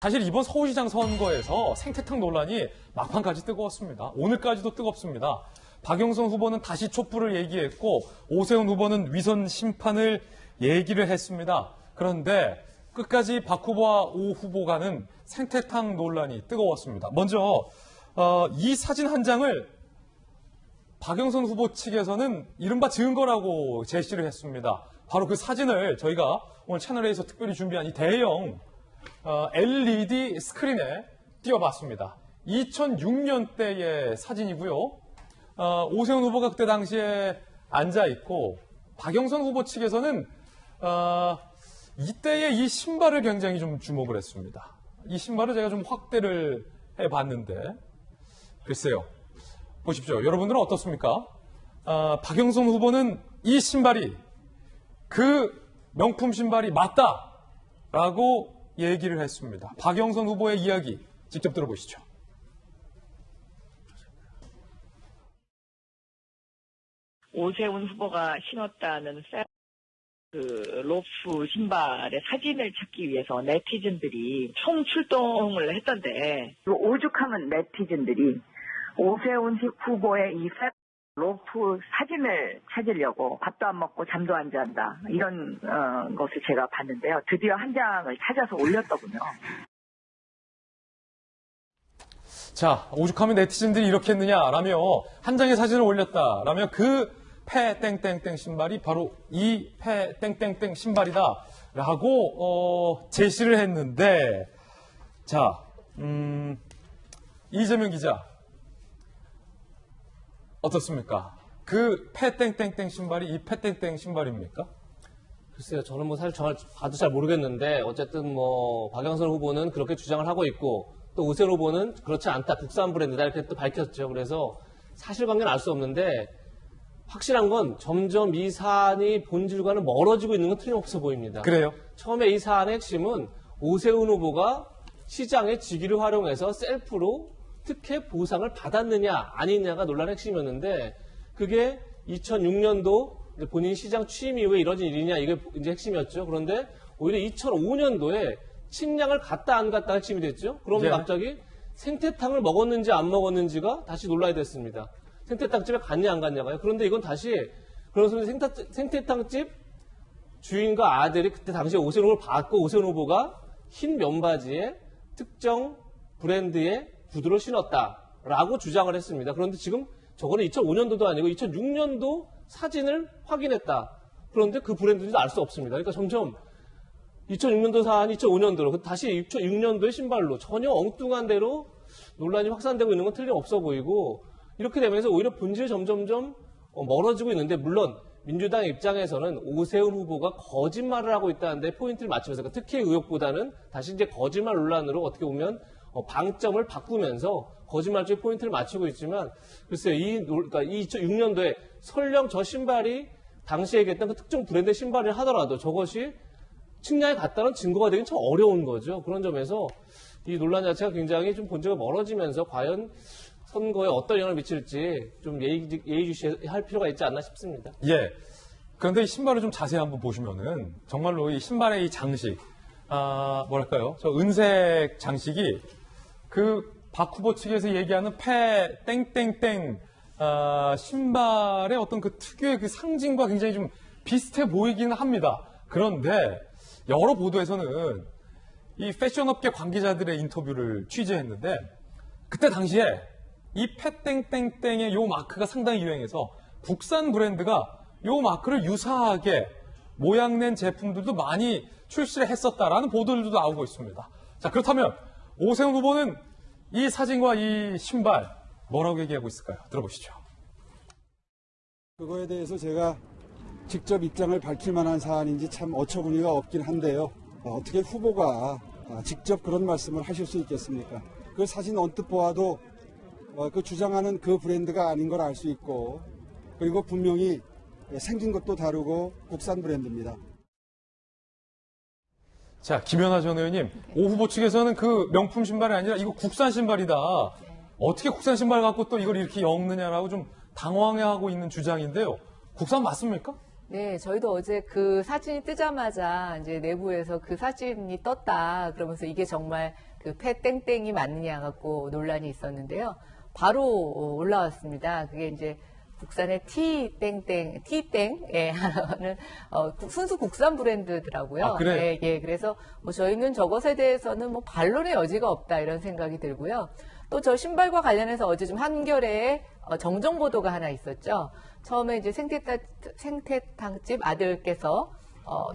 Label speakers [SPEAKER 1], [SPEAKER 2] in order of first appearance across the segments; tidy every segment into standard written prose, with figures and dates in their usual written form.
[SPEAKER 1] 사실 이번 서울시장 선거에서 생태탕 논란이 막판까지 뜨거웠습니다. 오늘까지도 뜨겁습니다. 박영선 후보는 다시 촛불을 얘기했고 오세훈 후보는 위선 심판을 얘기를 했습니다. 그런데 끝까지 박 후보와 오 후보 간은 생태탕 논란이 뜨거웠습니다. 먼저 이 사진 한 장을 박영선 후보 측에서는 이른바 증거라고 제시를 했습니다. 바로 그 사진을 저희가 오늘 채널A에서 특별히 준비한 이 대형 LED 스크린에 띄워봤습니다. 2006년대의 사진이고요. 오세훈 후보가 그때 당시에 앉아있고 박영선 후보 측에서는 이때의 이 신발을 굉장히 좀 주목을 했습니다. 이 신발을 제가 좀 확대를 해봤는데 글쎄요. 보십시오. 여러분들은 어떻습니까? 박영선 후보는 이 신발이 그 명품 신발이 맞다라고 얘기를 했습니다. 박영선 후보의 이야기 직접 들어보시죠.
[SPEAKER 2] 오세훈 후보가 신었다는 그 로프 신발의 사진을 찾기 위해서 네티즌들이 총출동을 했던데 오죽하면 네티즌들이 오세훈 후보의 이 로프 사진을 찾으려고 밥도 안 먹고 잠도 안 잔다 이런 것을 제가 봤는데요. 드디어 한 장을 찾아서 올렸더군요.
[SPEAKER 1] 자, 오죽하면 네티즌들이 이렇게 했느냐라며 한 장의 사진을 올렸다라며 그 패 땡땡땡 신발이 바로 이 패 땡땡땡 신발이다라고 제시를 했는데 자, 이재명 기자 어떻습니까? 그 패 땡땡땡 신발이 이 패 땡땡 신발입니까?
[SPEAKER 3] 글쎄요, 저는 뭐 사실 정말 봐도 잘 모르겠는데 어쨌든 뭐 박영선 후보는 그렇게 주장을 하고 있고 또 오세훈 후보는 그렇지 않다, 국산 브랜드다 이렇게 또 밝혔죠. 그래서 사실관계는 알 수 없는데 확실한 건 점점 이 사안이 본질과는 멀어지고 있는 건 틀림없어 보입니다.
[SPEAKER 1] 그래요?
[SPEAKER 3] 처음에 이 사안의 핵심은 오세훈 후보가 시장의 직위를 활용해서 셀프로 특혜 보상을 받았느냐 아니냐가 논란의 핵심이었는데 그게 2006년도 본인 시장 취임 이후에 이뤄진 일이냐 이게 이제 핵심이었죠. 그런데 오히려 2005년도에 식량을 갔다 안 갔다가 핵심이 됐죠. 그러면 갑자기 생태탕을 먹었는지 안 먹었는지가 다시 논란이 됐습니다. 생태탕집에 갔냐 안 갔냐가요. 그런데 이건 다시 그런 생태탕집 주인과 아들이 그때 당시에 오세훈 후보를 봤고 오세훈 후보가 흰 면바지에 특정 브랜드의 구두를 신었다라고 주장을 했습니다. 그런데 지금 저거는 2005년도도 아니고 2006년도 사진을 확인했다. 그런데 그 브랜드인지도 알 수 없습니다. 그러니까 점점 2006년도 사안이 2005년도로 다시 2006년도의 신발로 전혀 엉뚱한 대로 논란이 확산되고 있는 건 틀림없어 보이고 이렇게 되면서 오히려 본질이 점점점 멀어지고 있는데 물론 민주당 입장에서는 오세훈 후보가 거짓말을 하고 있다는데 포인트를 맞추면서 그러니까 특혜 의혹보다는 다시 이제 거짓말 논란으로 어떻게 보면 방점을 바꾸면서 거짓말 쪽에 포인트를 맞추고 있지만 글쎄요, 그러니까 2006년도에 설령 저 신발이 당시에 얘기했던 그 특정 브랜드의 신발을 하더라도 저것이 측량에 갔다는 증거가 되긴 참 어려운 거죠. 그런 점에서 이 논란 자체가 굉장히 좀 본질과 멀어지면서 과연 선거에 어떤 영향을 미칠지 좀 예의주시할 필요가 있지 않나 싶습니다.
[SPEAKER 1] 예. 그런데 이 신발을 좀 자세히 한번 보시면은 정말로 이 신발의 이 장식, 뭐랄까요? 저 은색 장식이 그 박 후보 측에서 얘기하는 패 땡땡땡 신발의 어떤 그 특유의 그 상징과 굉장히 좀 비슷해 보이기는 합니다. 그런데 여러 보도에서는 이 패션업계 관계자들의 인터뷰를 취재했는데 그때 당시에 이 패 땡땡땡의 요 마크가 상당히 유행해서 국산 브랜드가 요 마크를 유사하게 모양낸 제품들도 많이 출시를 했었다라는 보도들도 나오고 있습니다. 자, 그렇다면 오세훈 후보는 이 사진과 이 신발 뭐라고 얘기하고 있을까요? 들어보시죠.
[SPEAKER 4] 그거에 대해서 제가 직접 입장을 밝힐 만한 사안인지 참 어처구니가 없긴 한데요. 어떻게 후보가 직접 그런 말씀을 하실 수 있겠습니까? 그 사진 언뜻 보아도 그 주장하는 그 브랜드가 아닌 걸 알 수 있고 그리고 분명히 생긴 것도 다르고 국산 브랜드입니다.
[SPEAKER 1] 자, 김연아 전 의원님, 오 후보 측에서는 그 명품 신발이 아니라 이거 국산 신발이다. 어떻게 국산 신발 갖고 또 이걸 이렇게 엮느냐라고 좀 당황해하고 있는 주장인데요. 국산 맞습니까?
[SPEAKER 5] 네, 저희도 어제 그 사진이 뜨자마자 이제 내부에서 그 사진이 떴다 그러면서 이게 정말 그 패 땡땡이 맞느냐 갖고 논란이 있었는데요. 바로 올라왔습니다. 그게 이제 국산의 티땡땡, 티땡, 하는, 순수 국산 브랜드더라고요.
[SPEAKER 1] 아, 그래요?
[SPEAKER 5] 예, 그래서 뭐 저희는 저것에 대해서는 뭐 반론의 여지가 없다 이런 생각이 들고요. 또 저 신발과 관련해서 어제 좀 한겨레에 정정 보도가 하나 있었죠. 처음에 이제 생태탕집 아들께서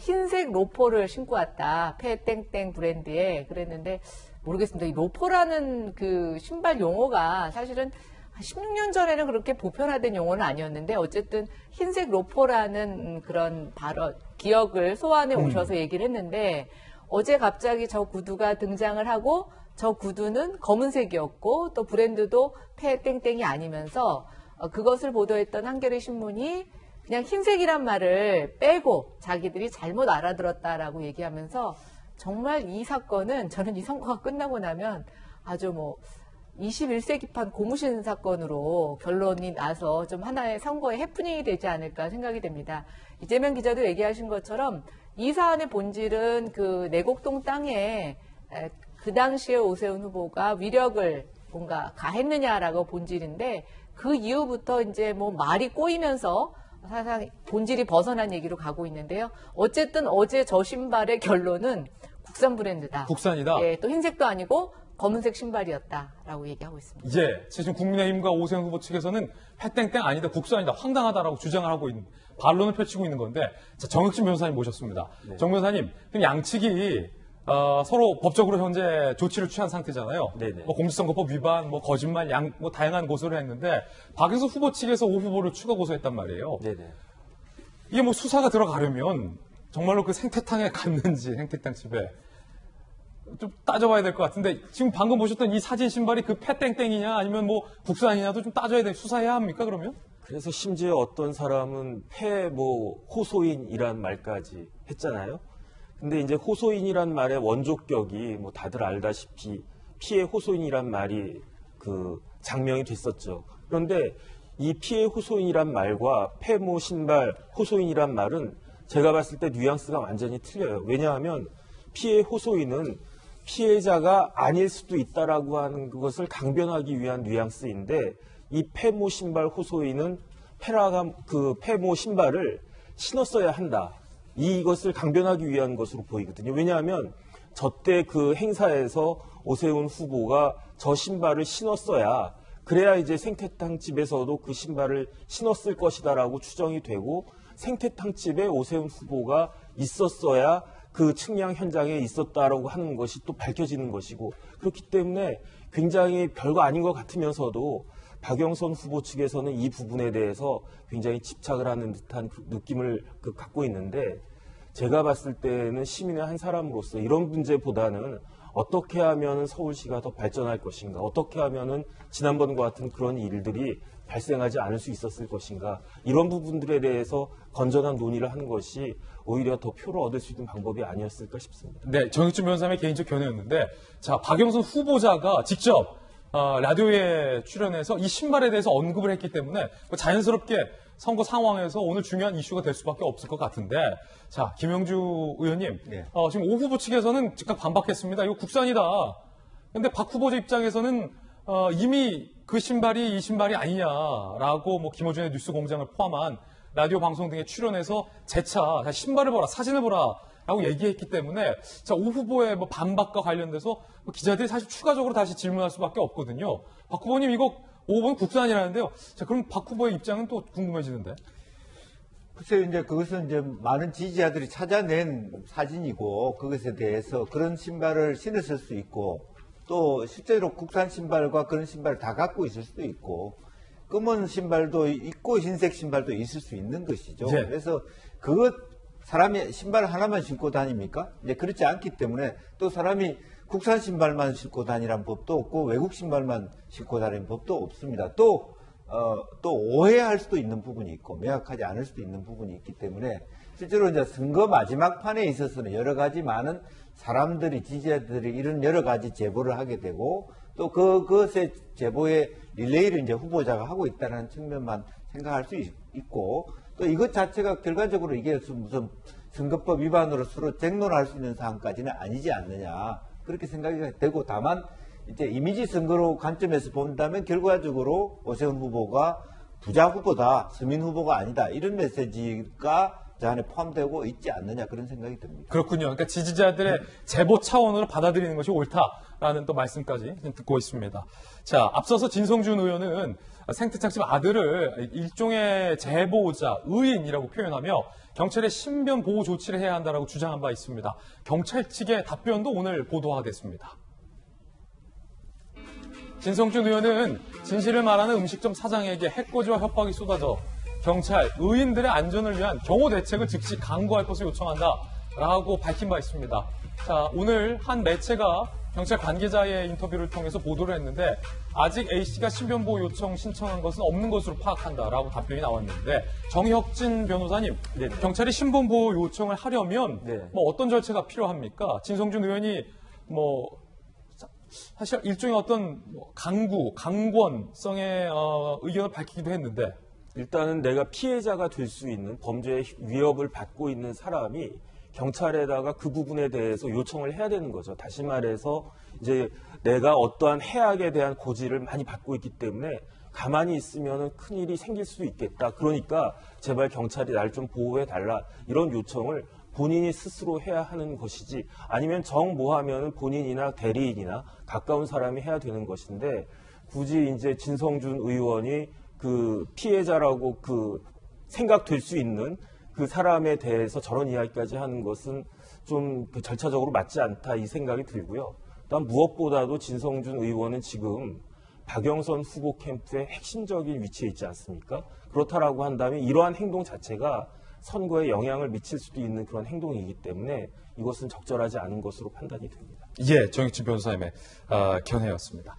[SPEAKER 5] 흰색 로퍼를 신고 왔다. 패땡땡 브랜드에 그랬는데 모르겠습니다. 이 로퍼라는 그 신발 용어가 사실은 한 16년 전에는 그렇게 보편화된 용어는 아니었는데 어쨌든 흰색 로퍼라는 그런 발언, 기억을 소환해 오셔서 얘기를 했는데 어제 갑자기 저 구두가 등장을 하고 저 구두는 검은색이었고 또 브랜드도 패땡땡이 아니면서 그것을 보도했던 한겨레 신문이 그냥 흰색이란 말을 빼고 자기들이 잘못 알아들었다라고 얘기하면서 정말 이 사건은 저는 이 선거가 끝나고 나면 아주 뭐 21세기판 고무신 사건으로 결론이 나서 좀 하나의 선거의 해프닝이 되지 않을까 생각이 됩니다. 이재명 기자도 얘기하신 것처럼 이 사안의 본질은 그 내곡동 땅에 그 당시에 오세훈 후보가 위력을 뭔가 가했느냐라고 본질인데 그 이후부터 이제 뭐 말이 꼬이면서 사실상 본질이 벗어난 얘기로 가고 있는데요. 어쨌든 어제 저 신발의 결론은 국산 브랜드다.
[SPEAKER 1] 국산이다.
[SPEAKER 5] 예, 또 흰색도 아니고 검은색 신발이었다라고 얘기하고 있습니다.
[SPEAKER 1] 이제 지금 국민의힘과 오세훈 후보 측에서는 패땡땡 아니다, 국산이다, 황당하다라고 주장을 하고 있는, 반론을 펼치고 있는 건데, 자, 정혁진 변호사님 모셨습니다.
[SPEAKER 6] 네.
[SPEAKER 1] 정 변호사님, 그럼 양측이 서로 법적으로 현재 조치를 취한 상태잖아요.
[SPEAKER 6] 네네.
[SPEAKER 1] 뭐 공직선거법 위반, 뭐 거짓말, 뭐 다양한 고소를 했는데 박영수 후보 측에서 오 후보를 추가 고소했단 말이에요.
[SPEAKER 6] 네네.
[SPEAKER 1] 이게 뭐 수사가 들어가려면 정말로 그 생태탕에 갔는지 생태탕 집에 좀 따져봐야 될 것 같은데 지금 방금 보셨던 이 사진 신발이 그 패땡땡이냐 아니면 뭐 국산이냐도 좀 따져야 돼 수사해야 합니까 그러면?
[SPEAKER 6] 그래서 심지어 어떤 사람은 호소인이란 말까지 했잖아요. 근데 이제 호소인이란 말의 원조격이 뭐 다들 알다시피 피해 호소인이란 말이 그 장명이 됐었죠. 그런데 이 피해 호소인이란 말과 폐모 신발 호소인이란 말은 제가 봤을 때 뉘앙스가 완전히 틀려요. 왜냐하면 피해 호소인은 피해자가 아닐 수도 있다라고 하는 그것을 강변하기 위한 뉘앙스인데 이 폐모 신발 호소인은 폐모 신발을 신었어야 한다. 이것을 강변하기 위한 것으로 보이거든요. 왜냐하면 저때 그 행사에서 오세훈 후보가 저 신발을 신었어야 그래야 이제 생태탕 집에서도 그 신발을 신었을 것이다라고 추정이 되고 생태탕 집에 오세훈 후보가 있었어야 그 측량 현장에 있었다라고 하는 것이 또 밝혀지는 것이고 그렇기 때문에 굉장히 별거 아닌 것 같으면서도 박영선 후보 측에서는 이 부분에 대해서 굉장히 집착을 하는 듯한 느낌을 갖고 있는데 제가 봤을 때는 시민의 한 사람으로서 이런 문제보다는 어떻게 하면 서울시가 더 발전할 것인가, 어떻게 하면 지난번과 같은 그런 일들이 발생하지 않을 수 있었을 것인가, 이런 부분들에 대해서 건전한 논의를 하는 것이 오히려 더 표를 얻을 수 있는 방법이 아니었을까 싶습니다.
[SPEAKER 1] 네, 정혁준 변호사님의 개인적 견해였는데, 자, 박영선 후보자가 직접 라디오에 출연해서 이 신발에 대해서 언급을 했기 때문에 자연스럽게 선거 상황에서 오늘 중요한 이슈가 될 수밖에 없을 것 같은데, 자, 김영주 의원님,
[SPEAKER 7] 네.
[SPEAKER 1] 지금 오 후보 측에서는 즉각 반박했습니다. 이거 국산이다. 근데 박 후보자 입장에서는 이미 그 신발이 이 신발이 아니냐라고 뭐 김어준의 뉴스공장을 포함한 라디오 방송 등에 출연해서 재차 신발을 보라, 사진을 보라라고 얘기했기 때문에 자, 오 후보의 뭐 반박과 관련돼서 뭐 기자들이 사실 추가적으로 다시 질문할 수밖에 없거든요. 박 후보님 이거 5번 국산이라는데요. 자, 그럼 박 후보의 입장은 또 궁금해지는데.
[SPEAKER 7] 글쎄요, 이제 그것은 이제 많은 지지자들이 찾아낸 사진이고 그것에 대해서 그런 신발을 신었을 수 있고 또 실제로 국산 신발과 그런 신발을 다 갖고 있을 수도 있고 검은 신발도 있고 흰색 신발도 있을 수 있는 것이죠.
[SPEAKER 1] 네.
[SPEAKER 7] 그래서 사람이 신발 하나만 신고 다닙니까? 이제 그렇지 않기 때문에 또 사람이 국산 신발만 신고 다니라는 법도 없고 외국 신발만 신고 다니는 법도 없습니다. 또 오해할 수도 있는 부분이 있고 명확하지 않을 수도 있는 부분이 있기 때문에 실제로 이제 선거 마지막 판에 있어서는 여러 가지 많은 사람들이 지지자들이 이런 여러 가지 제보를 하게 되고 또 그것의 제보의 릴레이를 이제 후보자가 하고 있다는 측면만 생각할 수 있고 또 이것 자체가 결과적으로 이게 무슨 선거법 위반으로 서로 쟁론할 수 있는 사안까지는 아니지 않느냐. 그렇게 생각이 되고 다만 이제 이미지 선거로 관점에서 본다면 결과적으로 오세훈 후보가 부자 후보다, 서민 후보가 아니다 이런 메시지가 저 안에 포함되고 있지 않느냐 그런 생각이 듭니다.
[SPEAKER 1] 그렇군요. 그러니까 지지자들의 제보 차원으로 받아들이는 것이 옳다라는 또 말씀까지 듣고 있습니다. 자, 앞서서 진성준 의원은 생태착집 아들을 일종의 제보자, 의인이라고 표현하며 경찰에 신변 보호 조치를 해야 한다라고 주장한 바 있습니다. 경찰 측의 답변도 오늘 보도가 됐습니다. 진성준 의원은 진실을 말하는 음식점 사장에게 해코지와 협박이 쏟아져 경찰, 의인들의 안전을 위한 경호 대책을 즉시 강구할 것을 요청한다라고 밝힌 바 있습니다. 자, 오늘 한 매체가 경찰 관계자의 인터뷰를 통해서 보도를 했는데 아직 A씨가 신변보호 요청 신청한 것은 없는 것으로 파악한다라고 답변이 나왔는데 정혁진 변호사님,
[SPEAKER 6] 네네.
[SPEAKER 1] 경찰이 신변보호 요청을 하려면
[SPEAKER 6] 네.
[SPEAKER 1] 뭐 어떤 절차가 필요합니까? 진성준 의원이 사실 일종의 어떤 강권성의 의견을 밝히기도 했는데
[SPEAKER 6] 일단은 내가 피해자가 될 수 있는 범죄의 위협을 받고 있는 사람이 경찰에다가 그 부분에 대해서 요청을 해야 되는 거죠. 다시 말해서 이제 내가 어떠한 해악에 대한 고지를 많이 받고 있기 때문에 가만히 있으면 큰일이 생길 수 있겠다. 그러니까 제발 경찰이 날 좀 보호해 달라. 이런 요청을 본인이 스스로 해야 하는 것이지 아니면 정모하면 본인이나 대리인이나 가까운 사람이 해야 되는 것인데 굳이 이제 진성준 의원이 그 피해자라고 생각될 수 있는 그 사람에 대해서 저런 이야기까지 하는 것은 좀 절차적으로 맞지 않다 이 생각이 들고요. 난 무엇보다도 진성준 의원은 지금 박영선 후보 캠프의 핵심적인 위치에 있지 않습니까? 그렇다라고 한다면 이러한 행동 자체가 선거에 영향을 미칠 수도 있는 그런 행동이기 때문에 이것은 적절하지 않은 것으로 판단이 됩니다.
[SPEAKER 1] 예, 정혁진 변호사님의 견해였습니다.